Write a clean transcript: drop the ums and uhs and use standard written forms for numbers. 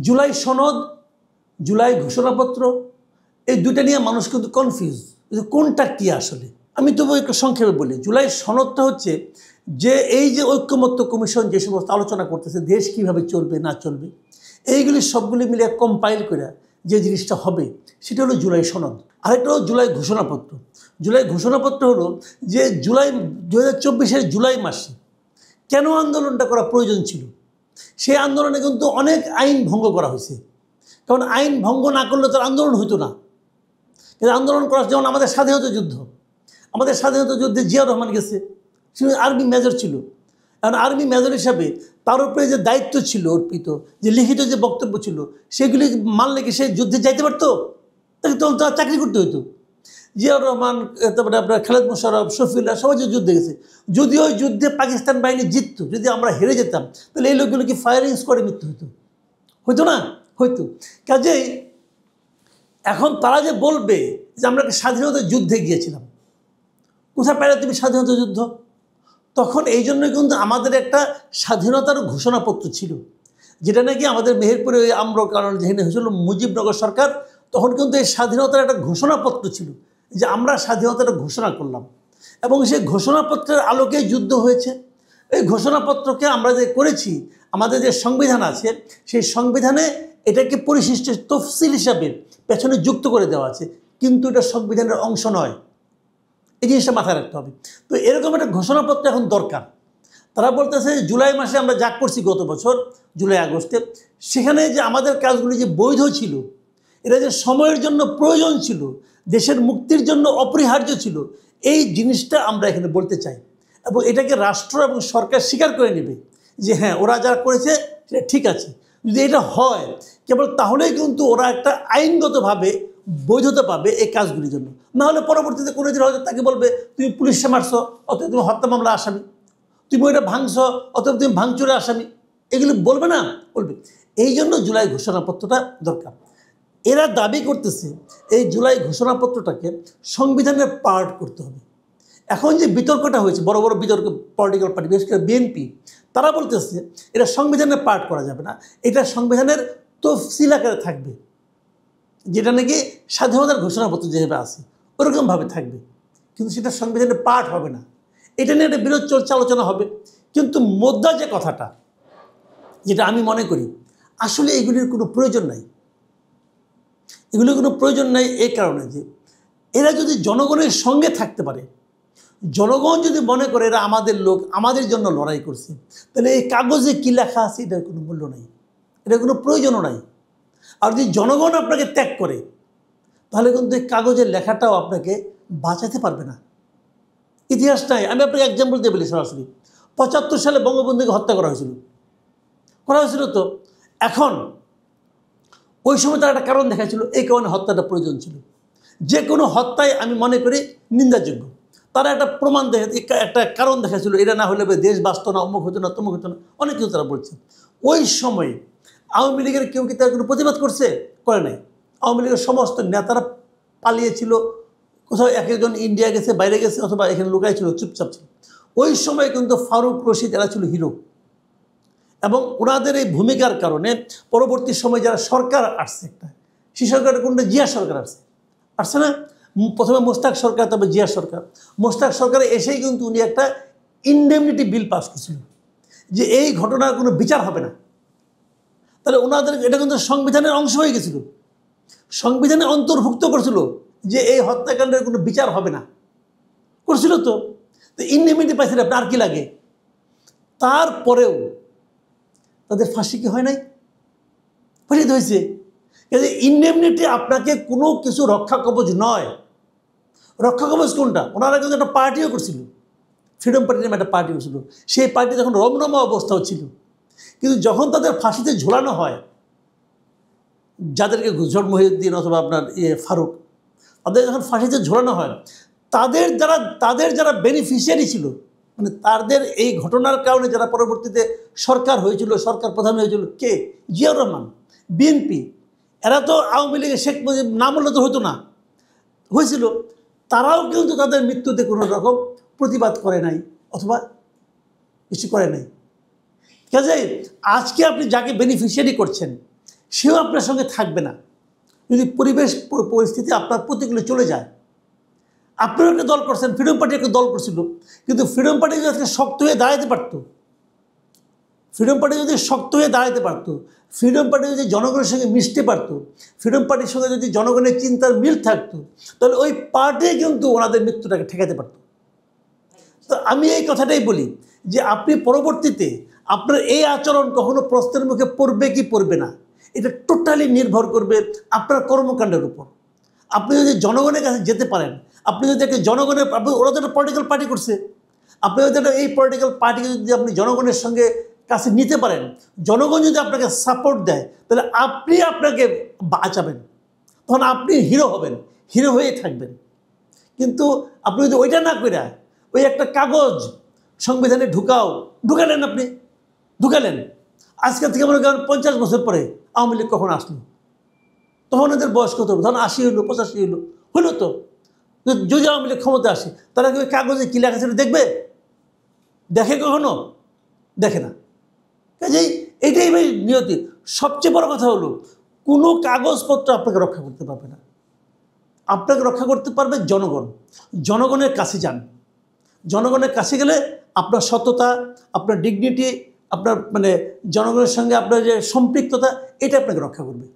জুলাই সনদ, জুলাই ঘোষণাপত্র, এই দুটো নিয়ে মানুষ কিন্তু কনফিউজ, কোনটা কি আসলে। আমি তবু একটু সংক্ষেপে বলি। জুলাই সনদটা হচ্ছে যে এই যে ঐক্যমত্য কমিশন যে সমস্ত আলোচনা করতেছে, দেশ কিভাবে চলবে না চলবে, এইগুলি সবগুলি মিলে কম্পাইল করে যে জিনিসটা হবে সেটা হলো জুলাই সনদ। আরেকটা হলো জুলাই ঘোষণাপত্র। জুলাই ঘোষণাপত্র হলো যে জুলাই 2024-এর জুলাই মাসে কেন আন্দোলনটা করা প্রয়োজন ছিল, সেই আন্দোলনে কিন্তু অনেক আইন ভঙ্গ করা হয়েছে। কারণ আইন ভঙ্গ না করলে তো আন্দোলন হইতো না। কিন্তু আন্দোলন করা, যেমন আমাদের স্বাধীনতা যুদ্ধ, আমাদের স্বাধীনতা যুদ্ধে জিয়াউর রহমান গেছে, সে আর্মি মেজর ছিল। কারণ আর্মি মেজর হিসাবে তার উপরে যে দায়িত্ব ছিল অর্পিত, যে লিখিত যে বক্তব্য ছিল, সেগুলি মানলে কি সে যুদ্ধে যাইতে পারতো? তাকে তখন তার চাকরি করতে হইতো। জিয়াউর রহমান, তারপরে আপনার খালেদ মোশাররফ, শফিউল্লাহ সবাই যে যুদ্ধে গেছে। যদি ওই যুদ্ধে পাকিস্তান বাহিনী জিতত, যদি আমরা হেরে যেতাম, তাহলে এই লোকগুলো কি ফায়ারিং স্কোয়াডে মৃত্যু হইতো? হইতো না? হইতো। কাজেই এখন তারা যে বলবে যে আমরা একটা স্বাধীনতা যুদ্ধে গিয়েছিলাম, কোথায় পেলে তুমি স্বাধীনতা যুদ্ধ? তখন এই জন্য কিন্তু আমাদের একটা স্বাধীনতার ঘোষণাপত্র ছিল, যেটা নাকি আমাদের মেহেরপুরে ওই আম্রকানন যেখানে হয়েছিল মুজিবনগর সরকার, তখন কিন্তু এই স্বাধীনতার একটা ঘোষণাপত্র ছিল যে আমরা স্বাধীনতাটা ঘোষণা করলাম, এবং সেই ঘোষণাপত্রের আলোকে যুদ্ধ হয়েছে। এই ঘোষণাপত্রকে আমরা যে করেছি, আমাদের যে সংবিধান আছে, সেই সংবিধানে এটাকে পরিশিষ্ট তফসিল হিসাবে পেছনে যুক্ত করে দেওয়া আছে, কিন্তু এটা সংবিধানের অংশ নয়। এই জিনিসটা মাথায় রাখতে হবে। তো এরকম একটা ঘোষণাপত্র এখন দরকার। তারা বলতেছে জুলাই মাসে আমরা যা করছি গত বছর জুলাই আগস্টে, সেখানে যে আমাদের কাজগুলি যে বৈধ ছিল, এটা যে সময়ের জন্য প্রয়োজন ছিল, দেশের মুক্তির জন্য অপরিহার্য ছিল, এই জিনিসটা আমরা এখানে বলতে চাই। এবং এটাকে রাষ্ট্র এবং সরকার স্বীকার করে নেবে যে হ্যাঁ, ওরা যারা করেছে সেটা ঠিক আছে। যদি এটা হয় কেবল তাহলেই কিন্তু ওরা একটা আইনগতভাবে বৈধতা পাবে এই কাজগুলির জন্য। নাহলে পরবর্তীতে কোনো দিন হয়তো তাকে বলবে তুমি পুলিশে মারছ, অথবা তুমি হত্যা মামলা আসামি, তুমি ওইটা ভাঙছ, অথবা তুমি ভাঙচুরে আসামি, এগুলি বলবে না? বলবে। এই জন্য জুলাই ঘোষণাপত্রটা দরকার। এরা দাবি করতেছে এই জুলাই ঘোষণাপত্রটাকে সংবিধানের পার্ট করতে হবে। এখন যে বিতর্কটা হয়েছে, বড় বড় বিতর্ক, পলিটিক্যাল পার্টি, বিশেষ করে বিএনপি, তারা বলতেছে এটা সংবিধানের পার্ট করা যাবে না, এটা সংবিধানের তফসিল আকারে থাকবে, যেটা নাকি স্বাধীনতার ঘোষণাপত্র যেভাবে আছে ওরকমভাবে থাকবে, কিন্তু সেটা সংবিধানের পার্ট হবে না। এটা নিয়ে একটা বিরোধ চলছে, আলোচনা হবে। কিন্তু মোদ্দা যে কথাটা, যেটা আমি মনে করি আসলে এগুলির কোনো প্রয়োজন নাই। এগুলির কোনো প্রয়োজন নাই এই কারণে যে এরা যদি জনগণের সঙ্গে থাকতে পারে, জনগণ যদি মনে করে এরা আমাদের লোক, আমাদের জন্য লড়াই করছে, তাহলে এই কাগজে কী লেখা আছে এটার কোনো মূল্য নাই, এটার কোনো প্রয়োজনও নাই। আর যদি জনগণ আপনাকে ত্যাগ করে, তাহলে কিন্তু এই কাগজের লেখাটাও আপনাকে বাঁচাতে পারবে না। ইতিহাস নাই। আমি আপনাকে এক্সাম্পল দিয়ে বলি সরাসরি। 75 সালে বঙ্গবন্ধুকে হত্যা করা হয়েছিল তো। এখন ওই সময় তার একটা কারণ দেখাচ্ছিল, এই কারণে হত্যাটা প্রয়োজন ছিল। যে কোনো হত্যায় আমি মনে করি নিন্দাযোগ্য। তারা একটা প্রমাণ দেখে, একটা কারণ দেখাচ্ছিল, এটা না হলে দেশ বাঁচত না, অমুক হতো না, তমুক হতো না, অনেক কিছু তারা বলছে। ওই সময়ে আওয়ামী লীগের কেউ কি তার কোনো প্রতিবাদ করছে? করে নাই। আওয়ামী লীগের সমস্ত নেতারা পালিয়েছিল, কোথাও এক একজন ইন্ডিয়া গেছে, বাইরে গেছে, অথবা এখানে লুকাই ছিল, চুপচাপ ছিল। ওই সময় কিন্তু ফারুক, রশিদ এরা ছিল হিরো, এবং ওনাদের এই ভূমিকার কারণে পরবর্তী সময় যারা সরকার আসছে, একটা সেই সরকারের কোনটা জিয়া সরকার আসছে না? প্রথমে মোশতাক সরকার, তারপর জিয়া সরকার। মোশতাক সরকারে এসেই কিন্তু উনি একটা ইনডেমনিটি বিল পাস করছিলেন যে এই ঘটনার কোনো বিচার হবে না। তাহলে ওনাদের এটা কিন্তু সংবিধানের অংশ হয়ে গেছিল, সংবিধানে অন্তর্ভুক্ত করছিল যে এই হত্যাকাণ্ডের কোনো বিচার হবে না, করছিল তো। ইনডেমনিটি পাইছিলেন, আপনার কি লাগে? তারপরেও তাদের ফাঁসি কি হয় নাই? ফাঁসি তো হয়েছে। ইনডেমনিটি আপনাকে কোনো কিছু রক্ষা কবচ নয়। রক্ষা কবচ কোনটা? ওনারা কিন্তু একটা পার্টিও করছিল, ফ্রিডম পার্টি নামে একটা পার্টি করছিল। সেই পার্টি যখন রমরমা অবস্থাও ছিল, কিন্তু যখন তাদের ফাঁসিতে ঝোলানো হয়, যাদেরকে গুজর মহিউদ্দিন অথবা আপনার ফারুক, তাদের যখন ফাঁসিতে ঝোলানো হয়, তাদের যারা বেনিফিশিয়ারি ছিল, মানে তাদের এই ঘটনার কারণে যারা পরবর্তীতে সরকার হয়েছিল, সরকার প্রধান হয়েছিল, কে? জিয়াউর রহমান, বিএনপি। এরা তো আওয়ামী লীগের শেখ মুজিব নাম বললে তো হতো না, হয়েছিল। তারাও কিন্তু তাদের মৃত্যুতে কোনো রকম প্রতিবাদ করে নাই, অথবা কিছু করে নাই। কাজেই আজকে আপনি যাকে বেনিফিশিয়ারি করছেন, সেও আপনার সঙ্গে থাকবে না যদি পরিবেশ পরিস্থিতি আপনার প্রতিকূলে চলে যায়। আপনারা একটা দল করছেন, ফ্রিডম পার্টি একটা দল করছিল, কিন্তু ফ্রিডম পার্টি যদি আজকে শক্ত হয়ে দাঁড়াতে পারতো, ফ্রিডম পার্টি যদি শক্ত হয়ে দাঁড়াতে পারতো, ফ্রিডম পার্টি যদি জনগণের সঙ্গে মিশতে পারতো, ফ্রিডম পার্টির সঙ্গে যদি জনগণের চিন্তার মিল থাকতো, তাহলে ওই পার্টি কিন্তু ওনাদের মৃত্যুটাকে ঠেকাতে পারতো। তো আমি এই কথাটাই বলি যে আপনি পরবর্তীতে আপনার এই আচরণ কখনো প্রশ্নের মুখে পড়বে কি পড়বে না, এটা টোটালি নির্ভর করবে আপনার কর্মকাণ্ডের উপর। আপনি যদি জনগণের কাছে যেতে পারেন, আপনি যদি একটা জনগণের, ওরা তো একটা পলিটিক্যাল পার্টি করছে, আপনি যদি একটা এই পলিটিক্যাল পার্টিকে যদি আপনি জনগণের সঙ্গে কাছে নিতে পারেন, জনগণ যদি আপনাকে সাপোর্ট দেয়, তাহলে আপনি আপনাকে বাঁচাবেন, তখন আপনি হিরো হবেন, হিরো হয়ে থাকবেন। কিন্তু আপনি যদি ওইটা না করে ওই একটা কাগজ সংবিধানে ঢুকালেন, আপনি ঢুকালেন, আজকে থেকে মনে করেন 50 বছর পরে আওয়ামী লীগ কখন আসলো, তখন এদের বয়স কত, তখন 80 হলো, 85 হলো তো। যদি আওয়ামী লীগ ক্ষমতা আসে, তারা কি ওই কাগজে কী লেখা ছিল দেখবে? দেখে কখনো? দেখে না। কাজেই এইটাই ভাই নিয়তি। সবচেয়ে বড় কথা হলো, কোনো কাগজপত্র আপনাকে রক্ষা করতে পারবে না। আপনাকে রক্ষা করতে পারবে জনগণ। জনগণের কাছে যান। জনগণের কাছে গেলে আপনার সততা, আপনার ডিগনিটি, আপনার জনগণের সঙ্গে আপনার যে সম্পৃক্ততা, এটা আপনাকে রক্ষা করবে।